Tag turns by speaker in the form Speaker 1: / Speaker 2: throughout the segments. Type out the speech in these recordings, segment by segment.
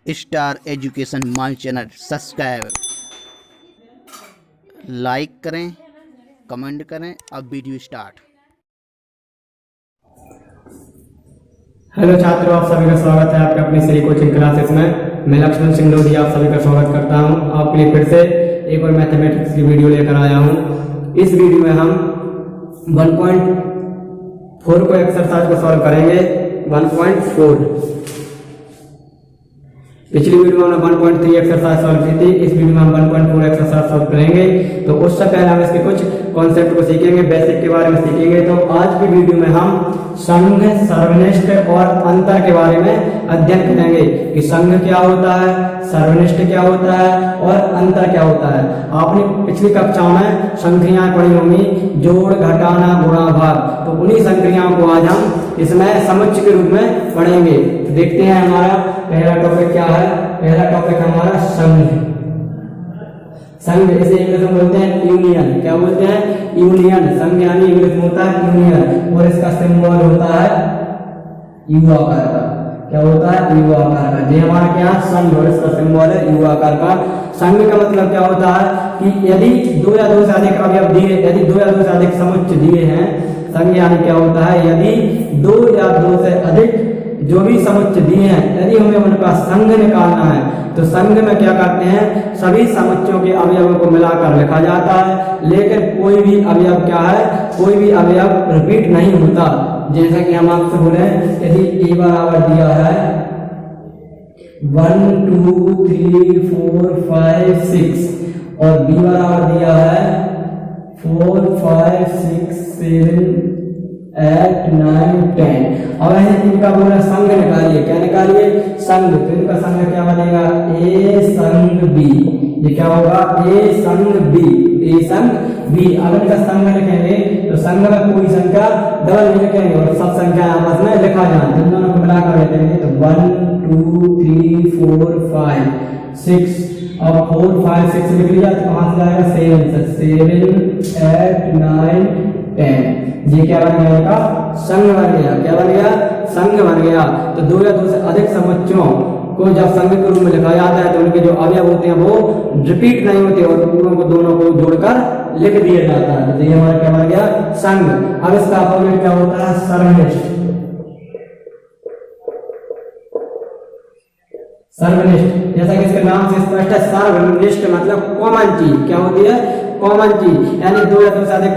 Speaker 1: Star education my channel subscribe like करें, comment करें। अब वीडियो स्टार्ट।
Speaker 2: हेलो छात्रों, आप सभी का स्वागत है आपके अपनी श्री कोचिंग क्लासेस में। मैं लक्ष्मण सिंह लोधी आप सभी का स्वागत करता हूं। आपके लिए फिर से एक और मैथमेटिक्स की वीडियो लेकर आया हूं। इस वीडियो में हम 1.4 को एक्सरसाइज को सॉल्व करेंगे। 1.4 पिछली वीडियो में हमने 1.3 एक्सरसाइज सॉल्व की थी। इस वीडियो में हम 1.4 एक्सरसाइज सॉल्व करेंगे। तो उससे पहले हम इसके कुछ कॉन्सेप्ट को सीखेंगे, बेसिक के बारे में सीखेंगे। तो आज की वीडियो में हम संघ, सर्वनिष्ठ और अंतर के बारे में अध्ययन करेंगे कि संघ क्या होता है, सर्वनिष्ठ क्या होता है और अंतर क्या होता है। आपने पिछली कक्षाओं में संक्रियाएं पढ़ी होंगी, जोड़, घटाना, गुणा, भाग। तो उन्हीं संक्रियाओं को आज हम इसमें समुच्चय के रूप में पढ़ेंगे। तो देखते हैं हमारा पहला टॉपिक क्या है। पहला टॉपिक हमारा संघ। संघ इसे इंग्लिश में बोलते हैं यूनियन। क्या बोलते हैं? यूनियन। संघ यानी इंग्लिश में होता है यूनियन और इसका सिंबल होता है यू आकार का। क्या होता है? यू आकार का। ये हमारा क्या है? संघ और इसका सिंबल है यू आकार का। संघ का मतलब क्या होता है कि यदि दो या दो से अधिक अवयव दिए, यदि दो या दो से अधिक समुच्चय दिए हैं। संघ यानी क्या होता है? यदि दो या दो से अधिक जो भी समुच्चय दिए हैं, यदि हमें उनका संघ निकालना है तो संघ में क्या करते हैं, सभी समुच्चयों के अवयवों को मिलाकर लिखा जाता है। लेकिन कोई भी अवयव क्या है, कोई भी अवयव रिपीट नहीं होता। जैसा कि हम आपसे बोले, यदि ए बराबर दिया है 1 2 3 4 5 6 और बी बराबर दिया है 4 5 6 7 8 9 10। अब इनका बोला संघ निकालिए। क्या निकालिए? संघ। तो इनका संघ क्या बनेगा? ए संघ बी। ये क्या होगा? ए संघ बी। ए संघ बी। अगर इनका संघ लिखेंगे तो संघ में कोई संख्या डबल नहीं लिखेंगे और सब संख्या आपस में लिखा जाए। इन दोनों को मिलाकर लिखेंगे तो 1 2 3 4 5 6 और 4 5 6 लिख लिया तो कहां से जाएगा? 7 8 9 10। ये क्या बन गया? इनका संघ बन गया। क्या बन गया? संघ बन गया। तो दो या दो से अधिक समुच्चयों को जब संघ के रूप में लिखा जाता है तो उनके जो अवयव होते हैं वो रिपीट नहीं होते और पूरों को दोनों को जोड़कर लिख दिया जाता है। तो ये हमारा क्या बन गया? संघ। अब इसका अपोजिट क्या होता है? सर्वनिष्ठ। सर्वनिष्ठ जैसा कि इसके नाम से स्पष्ट है, सर्वनिष्ठ मतलब कॉमन चीज। क्या होती है? कॉमन चीज। यानी दो या दो से अधिक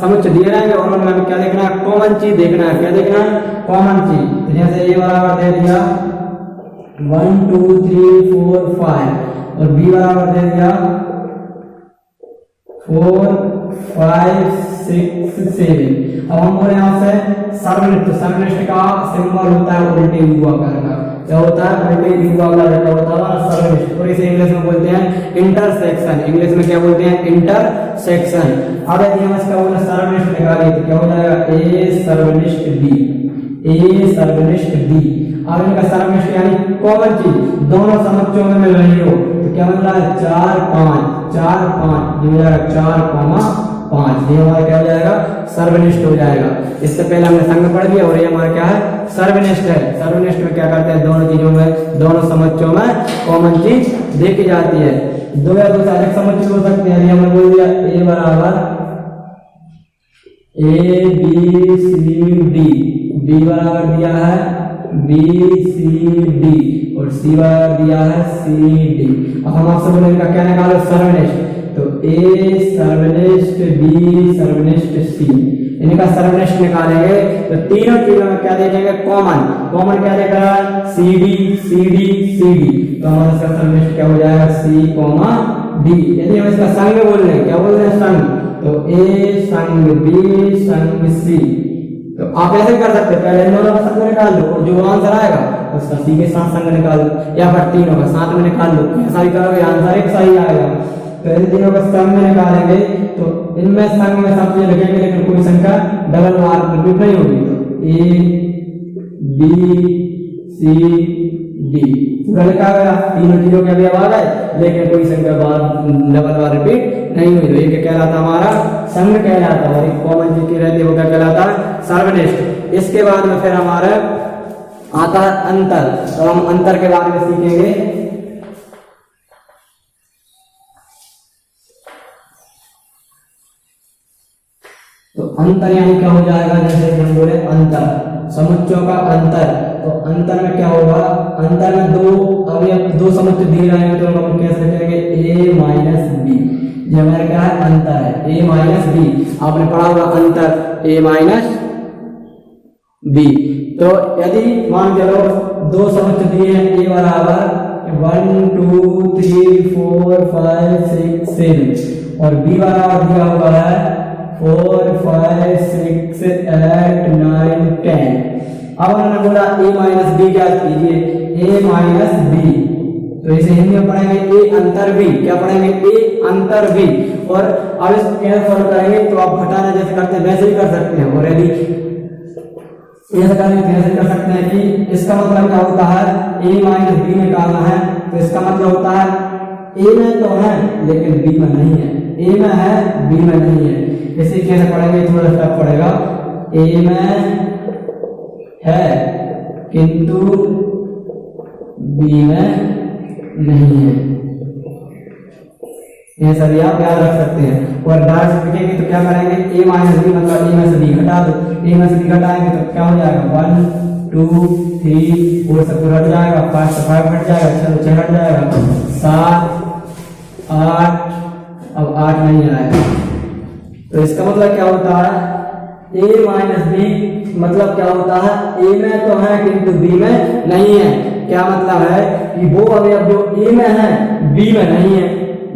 Speaker 2: समुच्चय दिए रहेंगे और उनमें क्या देखना है? कॉमन चीज देखना है। क्या देखना है? कॉमन चीज। तो जैसे ये बराबर दे दिया 1 2 3 4 5 और बी बराबर दे दिया 4 5 6 7। अब हम बोले यहां से सर्वनिष्ठ। सर्वनिष्ठ का सिंबल होता है उल्टे यू आकार का। क्या होता है? उल्टे यू आकार का होता है सर्वनिष्ठ। और इसे इंग्लिश में बोलते हैं इंटरसेक्शन। इंग्लिश में क्या बोलते हैं? इंटरसेक्शन। अब यदि हम इसका बोले सर्वनिष्ठ निकालिए तो क्या हो जाएगा? ए सर्वनिष्ठ बी। ए सर्वनिष्ठ बी। अब इनका सर्वनिष्ठ यानी कॉमन चीज दोनों समुच्चयों में मिल रही हो तो क्या बन रहा है? 4 5 4 5 हो जाएगा 4 5। ये हमारा क्या हो जाएगा? सर्वनिष्ठ हो जाएगा। इससे पहले हमने संघ पढ़ लिया और ये हमारा क्या है? सर्वनिष्ठ है। सर्वनिष्ठ में क्या करते हैं? दोनों चीजों में, दोनों समुच्चयों में कॉमन चीज देखी जाती है। दो या दो से अधिक समुच्चय हो सकते हैं। हमने बोल दिया ए बराबर A B C D, B बराबर दिया है बी सी डी और सी बराबर दिया है सी डी। अब हम आपसे बोले इनका क्या निकालो? सर्वनिष्ठ। तो ए सर्वनिष्ठ बी सर्वनिष्ठ सी। इनका सर्वनिष्ठ निकालेंगे तो तीनों चीजों में क्या देखेंगे? कॉमन। कॉमन क्या देख रहा है? C D C D C D. तो हमारा इसका सर्वनिष्ठ क्या हो जाएगा? C comma D. यदि हम इसका संघ बोल रहे हैं, क्या बोल रहे हैं? संघ। तो ए संघ बी संघ सी। तो आप ऐसे कर सकते हैं, पहले इन दोनों का संघ निकाल लो और जो आंसर आएगा उसका सी के साथ संघ निकाल लो या फिर तीनों का साथ में निकाल लो। ऐसा ही करोगे आंसर एक सही आएगा। तो इन तीनों का संघ में निकालेंगे तो इनमें संघ में सब चीज लिखेंगे लेकिन कोई संख्या डबल मार्क रिपीट नहीं होगी। तो ए बी सी डी पूरा लिखा गया, तीनों चीजों के अवयव आ गए लेकिन कोई संख्या डबल बार रिपीट नहीं हुई। तो ये क्या कहलाता? हमारा संघ कहलाता है। और एक कॉमन चीज की रहती है वो क्या कहलाता है? सर्वनिष्ठ। इसके बाद में फिर हमारा आता है अंतर। तो हम अंतर के बारे में सीखेंगे। तो अंतर यहाँ क्या हो जाएगा, जैसे हम बोले अंतर, समुच्चयों का अंतर। तो अंतर में क्या होगा, अंतर में दो समुच्चय दिए रहेंगे तो हम कैसे लिखेंगे, a माइनस बी। ये हमारा क्या है, अंतर है, a माइनस बी। आपने पढ़ा होगा अंतर a माइनस बी। तो यदि मान चलो दो समुच्चय दिए हैं, a बराबर 1 2 3 4 5 6 7 और b बराबर दिया हुआ है 4 5 6 8 9 10। अब हमने बोला a माइनस बी क्या कीजिए, a माइनस बी। तो इसे हिंदी में पढ़ेंगे a अंतर b। क्या पढ़ेंगे, a अंतर b। और अब इसको कैसे सॉल्व करेंगे, तो आप घटाना जैसे करते हैं वैसे ही कर सकते हैं। और यदि ऐसा करने कैसे कर सकते हैं कि इसका मतलब क्या होता है, a माइनस बी निकालना है। तो इसका मतलब होता है a में तो है लेकिन b में नहीं है, a में है b में नहीं है। इसे कैसे पढ़ेंगे, थोड़ा सा पड़ेगा, a में है किंतु b में नहीं है। ये सभी आप याद रख सकते हैं। और डायरेक्ट लिखेंगे तो क्या करेंगे, a माइनस बी मतलब a में से b घटा दो। a में से b घटाएंगे तो क्या हो जाएगा, 1 2 3 4 से 4 हट जाएगा, 5 से 5 हट जाएगा, 6 से 6 हट जाएगा, 7 8, अब 8 नहीं आएगा। तो इसका मतलब क्या होता है, a माइनस बी मतलब क्या होता है, a में तो है किंतु b में नहीं है। क्या मतलब है कि वो अवयव जो a में है b में नहीं है,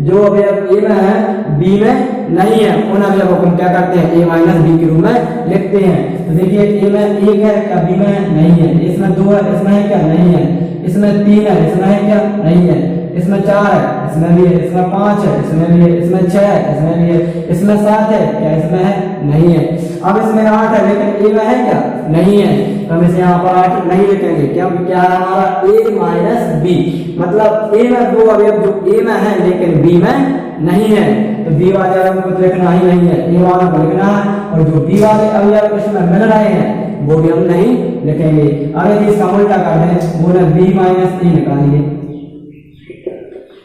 Speaker 2: जो अवयव a में है b में नहीं है, उन अवयवों को हम क्या करते हैं, a माइनस बी के रूप में लिखते हैं। तो देखिए a में 1 है क्या, b में नहीं है। इसमें 2 है, इसमें है क्या, नहीं है। इसमें 3 है, इसमें है क्या, नहीं है। इसमें 4 है, इसमें भी है। इसमें 5 है, इसमें भी है। इसमें 6 है, इसमें भी है। इसमें 7 है क्या, इसमें है, नहीं है। अब इसमें 8 है लेकिन a में है क्या, नहीं है। तो हम इसे यहाँ पर 8 नहीं लिखेंगे, क्योंकि क्या है हमारा a माइनस बी। मतलब a में दो अवयव जो a में है लेकिन b में नहीं है, तो b वाले अवयव को लिखना ही नहीं है, a वाले को लिखना है। और जो b वाले अवयव इसमें मिल रहे हैं वो भी हम नहीं लिखेंगे। अब यदि इसका उल्टा कर दें, वो b माइनस a निकालिए।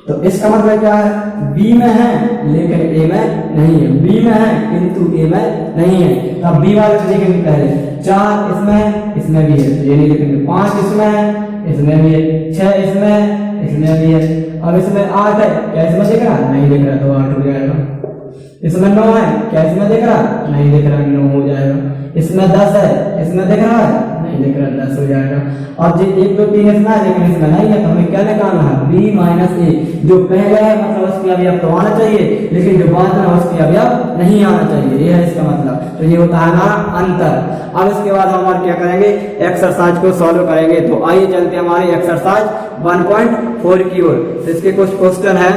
Speaker 2: तो इसका मतलब क्या है, b में है लेकिन a में नहीं है, b में है किंतु a में नहीं है। तो अब b वाले लिखेंगे पहले, 4 इसमें, इसमें भी है, तो ये नहीं लिखेंगे। 5 इसमें है, इसमें भी है। 6 इसमें, इसमें भी है। अब इसमें 8 है क्या, इसमें दिख रहा, नहीं दिख रहा, तो 8 हो जाएगा। इसमें 9 है क्या, इसमें दिख रहा, नहीं दिख रहा, 9 हो जाएगा। इसमें 10 है, इसमें दिख रहा है, नहीं दिख रहा, 10 हो जाएगा। और जी 1 2 3 इसमें है लेकिन इसमें नहीं है, तो हमें क्या निकालना है, b माइनस a। जो पहले है मतलब उसकी अवयव तो आना चाहिए, लेकिन जो बाद में उसकी अवयव नहीं आना चाहिए, ये है इसका मतलब। तो ये होता है हमारा अंतर। अब इसके बाद हम और क्या करेंगे, एक्सरसाइज को सॉल्व करेंगे। तो आइए चलते हैं हमारी एक्सरसाइज 1.4 की ओर। तो इसके कुछ क्वेश्चन है,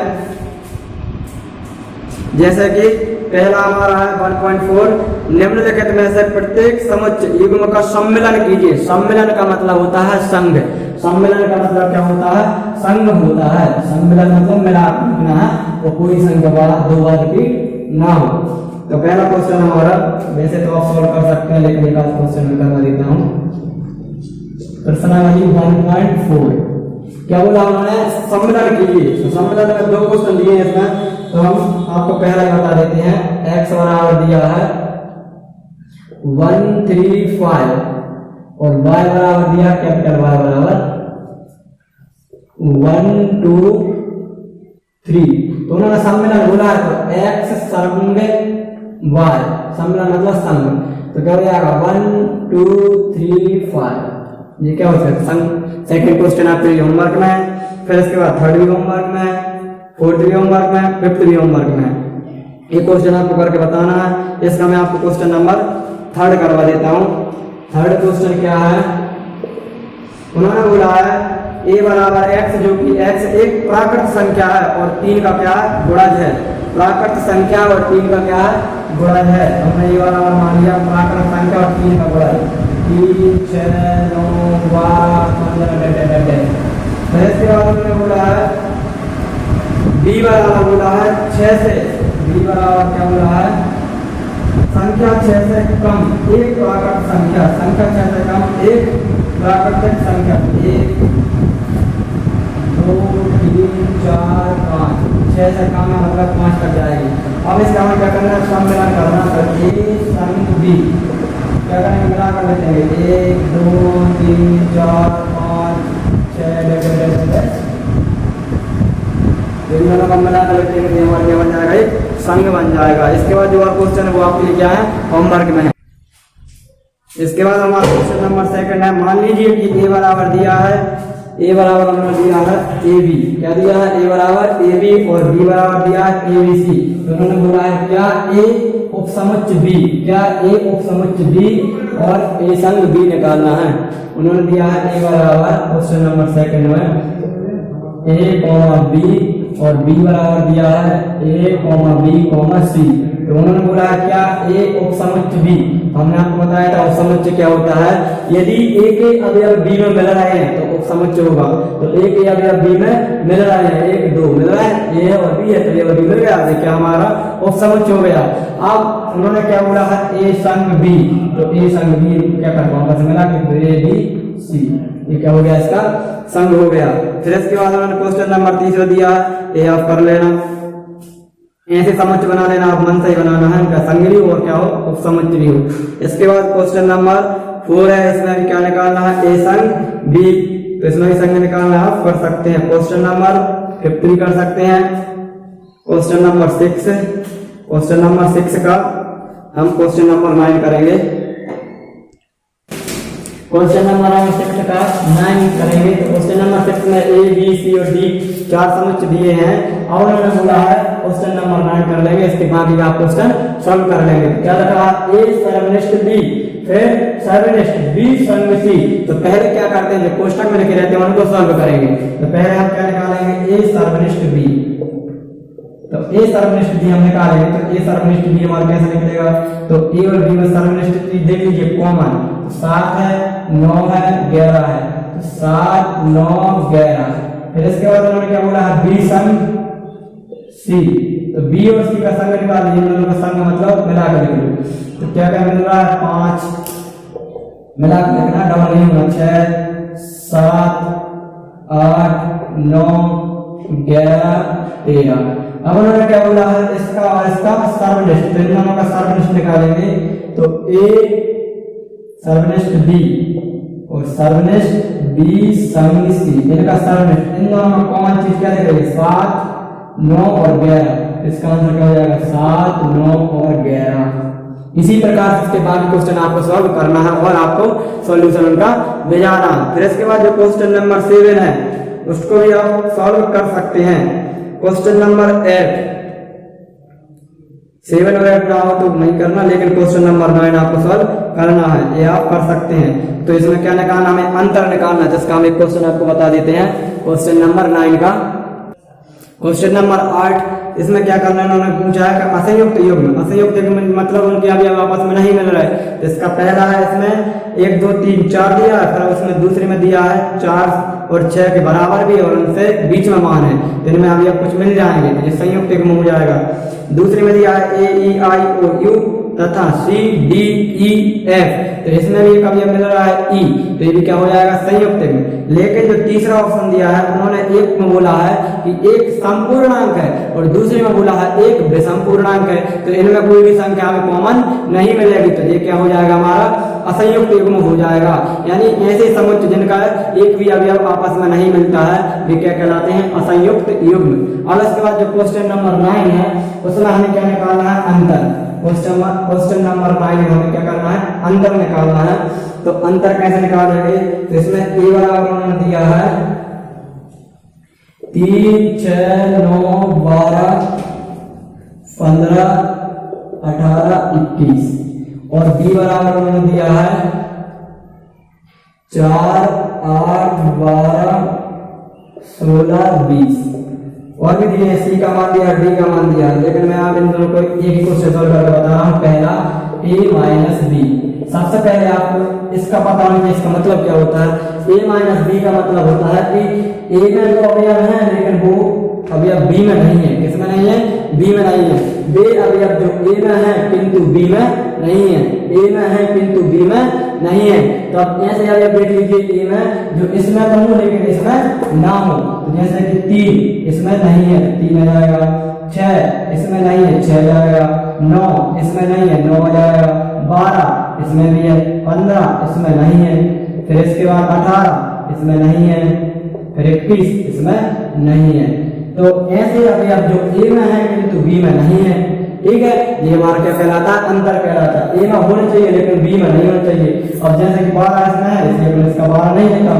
Speaker 2: जैसे कि पहला हमारा है 1.4, निम्नलिखित में से प्रत्येक समुच्चय युग्म का सम्मिलन कीजिए। सम्मिलन का मतलब होता है संघ। सम्मिलन का मतलब क्या होता है, संघ होता है। सम्मिलन मतलब मिलाप लिखना है, वो कोई संख्या वाला दो बार रिपीट ना हो। तो पहला क्वेश्चन हमारा, वैसे तो आप सॉल्व कर सकते हैं लेकिन एक आध क्वेश्चन मैं करवा देता हूँ। प्रश्नावली 1.4 क्या बोला उन्होंने, सम्मिलन कीजिए। तो सम्मिलन में दो क्वेश्चन दिए हैं इसमें, तो हम आपको पहला ही बता देते हैं। x बराबर दिया है 1 3 5 और y बराबर दिया कैपिटल Y बराबर 1 2 3। तो उन्होंने सम्मिलन बोला है, तो x संग y, सम्मिलन मतलब संग। तो क्या हो जाएगा 1 2 3 5। ये क्या हो सकता है, सेकंड क्वेश्चन आपके होमवर्क में है, फिर इसके बाद थर्ड भी होमवर्क में है, फोर्थ भी होमवर्क में, फिफ्थ भी होमवर्क में है। ये क्वेश्चन आपको करके बताना है। इसका मैं आपको क्वेश्चन नंबर 3 करवा देता हूँ। थर्ड क्वेश्चन क्या है, उन्होंने बोला है a बराबर x, जो कि x एक प्राकृत संख्या है और 3 का क्या है, गुणज है। प्राकृत संख्या और 3 का क्या है, गुणज है। हमने ये वाला मान लिया, प्राकृत संख्या और 3 का गुणज, 3 6 9 12 15। फिर इसके बाद उन्होंने बोला है b बराबर बोला है 6 से, b बराबर क्या बोला है, संख्या 6 से कम एक प्राकृत संख्या, संख्या 6 से कम एक प्राकृतिक संख्या 1 2 3 4 5, 6 से कम है मतलब 5 तक जाएगी। अब इसका हमें क्या करना है, सम मिलान करना है। तो ए संग बी क्या करेंगे, मिला कर लेते हैं 1 2 3 4 5 6 इन दोनों का मिला कर लेते हैं, हमारा क्या बन जाएगा, एक संघ बन जाएगा। इसके बाद जो और क्वेश्चन है वो आपके लिए क्या है, होमवर्क में है। इसके बाद हमारा क्वेश्चन नंबर 2 है। मान लीजिए कि ए बराबर दिया है, ए बराबर हमने दिया है ए बी, क्या दिया है, ए बराबर ए बी और बी बराबर दिया है ए बी सी। तो उन्होंने बोला है क्या ए उपसमुच्चय बी, क्या ए उपसमुच्चय बी और ए संग बी निकालना है। उन्होंने दिया है ए बराबर क्वेश्चन नंबर 2 में ए कॉमा बी और बी बराबर दिया है ए कॉमा बी कॉमा सी। तो उन्होंने बोला है क्या ए उपसमुच्चय बी। हमने आपको बताया था उपसमुच्चय क्या होता है, यदि ए के अवयव बी में मिल रहे हैं तो उपसमुच्चय होगा। तो ए के अवयव बी में मिल रहे हैं, 1 2 मिल रहा है, ए और बी है तो ए और बी मिल गया, तो क्या हमारा उपसमुच्चय हो गया। अब उन्होंने क्या बोला है ए संग बी, तो ए संग बी क्या करना होगा, मिला के ए बी सी, ये क्या हो गया, इसका संग हो गया। फिर इसके बाद उन्होंने क्वेश्चन नंबर 3 दिया है, ये आप कर लेना, ऐसे समुच्चय बना लेना, आप मन से ही बनाना है, इनका संग भी और क्या हो, उपसमुच्चय भी हो। इसके बाद क्वेश्चन नंबर 4 है, इसमें भी क्या निकालना है, ए संग बी, तो इसमें भी संग निकालना आप कर सकते हैं। क्वेश्चन नंबर 15 कर सकते हैं। क्वेश्चन नंबर 6, क्वेश्चन नंबर 6 का हम क्वेश्चन नंबर 9 करेंगे। क्वेश्चन नंबर 6 का 9 करेंगे। तो क्वेश्चन नंबर 6 में ए बी सी और डी 4 समुच्चय दिए हैं और उन्होंने बोला है क्वेश्चन नंबर 9 कर लेंगे, इसके बाद भी आप क्वेश्चन सॉल्व कर लेंगे। क्या रखा, ए सर्वनिष्ठ बी, फिर सर्वनिष्ठ बी संग सी। तो पहले क्या करते हैं, जो कोष्टक में लिखे रहते हैं उनको सॉल्व करेंगे। तो पहले हम क्या निकालेंगे, ए सर्वनिष्ठ बी, तो ए सर्वनिष्ठ बी हम निकालेंगे। तो ए सर्वनिष्ठ बी हमारा कैसे निकलेगा, तो ए और बी में सर्वनिष्ठ बी देख लीजिए कॉमन, 7 है 9 है 11 है, तो 7 9 11। फिर इसके बाद उन्होंने क्या बोला है, बी संग सी, तो बी और सी का संग निकाल लीजिए, दोनों का संग मतलब मिला कर लिख लो। तो क्या क्या मिल रहा है, 5 मिला कर लिखना, डबल नहीं होना, 6 7 8 9 11 13। अब उन्होंने क्या बोला है, इसका और इसका सर्वनिष्ठ, तो इन दोनों का सर्वनिष्ठ निकालेंगे। तो ए सर्वनिष्ठ बी और सर्वनिष्ठ बी संग सी, इनका सर्वनिष्ठ, इन दोनों में कॉमन चीज क्या देखेंगे, 7 9 और 11। इसका आंसर क्या हो जाएगा, 7 9 और 11। इसी प्रकार इसके बाद क्वेश्चन आपको सॉल्व करना है और आपको सॉल्यूशन उनका भेजना। फिर इसके बाद जो क्वेश्चन नंबर 7 है उसको भी आप सॉल्व कर सकते हैं। क्वेश्चन नंबर 8, 7 और 8 ना हो तो नहीं करना, लेकिन क्वेश्चन नंबर 9 आपको सॉल्व करना है, ये आप कर सकते हैं। तो इसमें क्या निकालना, हमें अंतर निकालना, जिसका हम एक क्वेश्चन आपको बता देते हैं। क्वेश्चन नंबर 9 का क्वेश्चन नंबर 8, इसमें क्या करना है, उन्होंने पूछा है कि असंयुक्त युग्म, असंयुक्त युग्म मतलब उनके अभी आपस में नहीं मिल रहा है। तो इसका पहला है, इसमें 1 2 3 4 दिया है, फिर उसमें दूसरे में दिया है 4 और 6 के बराबर भी और उनसे बीच में मान है, तो इनमें अभी आप कुछ मिल जाएंगे, तो ये संयुक्त युग्म हो जाएगा। दूसरे में दिया है ए ई आई ओ यू तथा सी डी ई एफ, तो इसमें भी एक अवयव मिल रहा है ई, तो ये भी क्या हो जाएगा, संयुक्त युग्म। लेकिन जो तीसरा ऑप्शन दिया है, उन्होंने एक में बोला है कि एक संपूर्णांक है और दूसरे में बोला है एक विषम पूर्णांक है, तो इनमें कोई भी संख्या हमें कॉमन नहीं मिलेगी, तो ये क्या हो जाएगा, हमारा असंयुक्त युग्म हो जाएगा। यानी ऐसे समुच्चय जिनका एक भी अवयव आपस में नहीं मिलता है वे क्या कहलाते हैं, असंयुक्त युग्म। और इसके बाद जो क्वेश्चन नंबर 9 है उसमें हमें क्या निकालना है, अंतर। क्वेश्चन नंबर 9 में हमें क्या करना है, अंतर निकालना है। तो अंतर कैसे निकालेंगे, तो इसमें ए बराबर उन्होंने दिया है 3 6 9 12 15 18 21 और बी बराबर उन्होंने दिया है 4 8 12 16 20 और भी दिए, सी का मान दिया, डी का मान दिया। लेकिन मैं आप इन दोनों को एक ही क्वेश्चन सॉल्व करके बता रहा हूँ। पहला a माइनस बी, सबसे पहले आपको इसका पता होना चाहिए इसका मतलब क्या होता है। a माइनस बी का मतलब होता है कि a में जो अवयव है लेकिन वो अवयव b में नहीं है। किसमें नहीं है, b में नहीं है। वे अवयव जो a में है किंतु b में नहीं है, ए में है किंतु बी में नहीं है। तो अब ऐसे आप देख लीजिए ए में जो इसमें तो हो लेकिन इसमें ना हो, तो जैसे कि 3 इसमें नहीं है तो 3 आ जाएगा, 6 इसमें नहीं है 6 जाएगा, 9 इसमें नहीं है 9 जाएगा, 12 इसमें भी है, 15 इसमें नहीं है, फिर इसके बाद 18 इसमें नहीं है, फिर 21 इसमें नहीं है। तो ऐसे अभी अब जो ए में है किंतु बी में नहीं है, ठीक है, ये हमारा क्या कहलाता है, अंतर कहलाता है। ए में होना चाहिए लेकिन बी में नहीं होना चाहिए। अब जैसे कि 12 इसमें है इसलिए मैंने इसका 12 नहीं लिखा,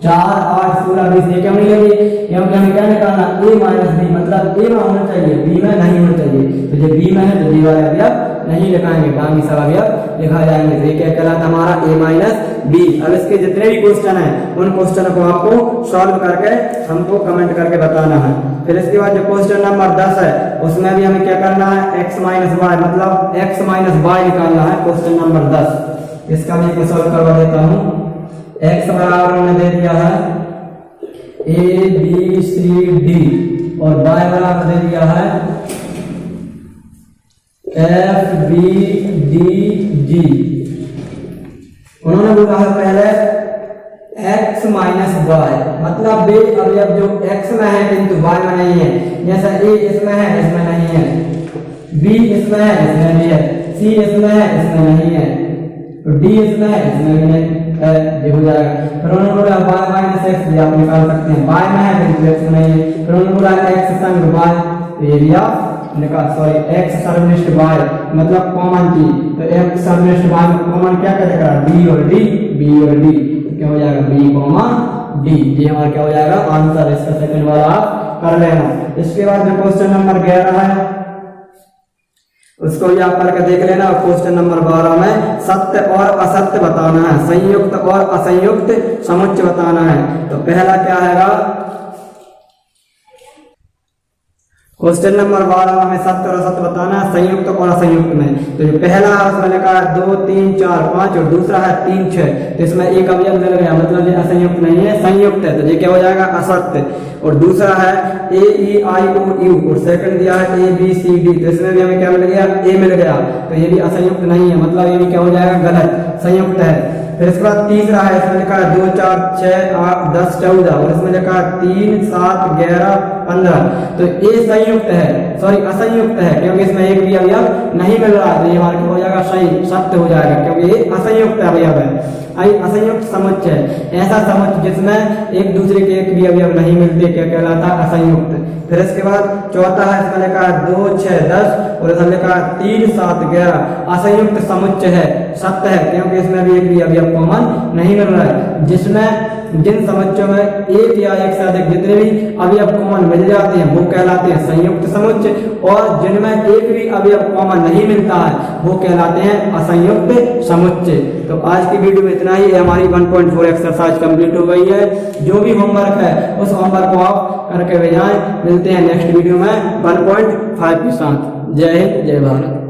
Speaker 2: 4 8 16 20 ये क्यों नहीं लगी, क्योंकि हमें क्या निकालना a माइनस बी, मतलब a में होना चाहिए b में नहीं होना चाहिए। तो जब b में है तो d वाले अवयव नहीं लिखाएंगे, बाकी सब अवयव लिखा जाएंगे। तो ये क्या कहलाता हमारा a माइनस बी। अब इसके जितने भी क्वेश्चन हैं उन क्वेश्चन को आपको सॉल्व करके हमको कमेंट करके बताना है। फिर इसके बाद जो क्वेश्चन नंबर 10 है उसमें भी हमें क्या करना है, x माइनस वाई, मतलब x माइनस वाई निकालना है, क्वेश्चन नंबर 10। इसका भी मैं सॉल्व करवा देता हूँ। x बराबर हमने दे दिया है a b c d और y बराबर दे दिया है f b d g। उन्होंने बोला है पहले x माइनस वाई, मतलब बे अवयव जो x में है किंतु y में नहीं है, जैसा a इसमें है इसमें नहीं है, b इसमें है इसमें नहीं है, c इसमें है इसमें नहीं है, तो d इसमें है इसमें भी नहीं ये हो जाएगा। फिर उन्होंने बोला y माइनस एक्स भी आप निकाल सकते हैं, y में है किंतु x में नहीं है। फिर उन्होंने बोला x संग y, तो ये भी आप निकाल, सॉरी x सर्वनिष्ठ y मतलब कॉमन की, तो x सर्वनिष्ठ y में कॉमन क्या करेगा b और d, b और d, तो क्या हो जाएगा b d। ये हमारा क्या हो जाएगा आंसर। इसका सेकंड वाला आप कर लेना। इसके बाद जो क्वेश्चन नंबर 11 है उसको भी आप करके देख लेना। और क्वेश्चन नंबर 12 में सत्य और असत्य बताना है, संयुक्त और असंयुक्त समुच्चय बताना है। तो पहला क्या है, क्वेश्चन नंबर 12 में हमें सत्य और असत्य बताना है संयुक्त और असंयुक्त में। तो जो पहला है उसमें लिखा है 2 3 4 5 और दूसरा है 3 6, तो इसमें एक अवयव मिल गया, मतलब ये असंयुक्त नहीं है संयुक्त है, तो ये क्या हो जाएगा असत्य। और दूसरा है a e i o u और सेकंड दिया है a b c d, तो इसमें भी हमें क्या मिल गया a मिल गया, तो ये भी असंयुक्त नहीं है, मतलब ये भी क्या हो जाएगा गलत, संयुक्त है। फिर इसके बाद तीसरा है इसमें लिखा है 2 4 6 8 10 14 और इसमें लिखा है 3 7 11 15, तो ये संयुक्त है, सॉरी असंयुक्त है, क्योंकि इसमें एक भी अवयव नहीं मिल रहा, तो ये हमारा क्या हो जाएगा सही सत्य हो जाएगा, क्योंकि ये असंयुक्त अवयव है। असंयुक्त समुच्चय है ऐसा समुच्चय जिसमें एक दूसरे के एक भी अवयव नहीं मिलते, क्या कहलाता है असंयुक्त। फिर इसके बाद चौथा है इसमें लिखा है 2 6 10 और इसमें लिखा है 3 7 11, असंयुक्त समुच्चय है, सत्य है, क्योंकि इसमें भी एक भी अवयव कॉमन नहीं मिल रहा है। जिसमें जिन समुच्चयों में एक या एक से अधिक जितने भी अवयव कॉमन मिल जाते हैं वो कहलाते हैं संयुक्त समुच्चय, और जिनमें एक भी अवयव कॉमन नहीं मिलता है वो कहलाते हैं असंयुक्त समुच्चय। तो आज की वीडियो में इतना ही है। हमारी 1.4 एक्सरसाइज कंप्लीट हो गई है। जो भी होमवर्क है उस होमवर्क को आप करके भेजाएं। मिलते हैं नेक्स्ट वीडियो में 1.5 के साथ। जय हिंद, जय भारत।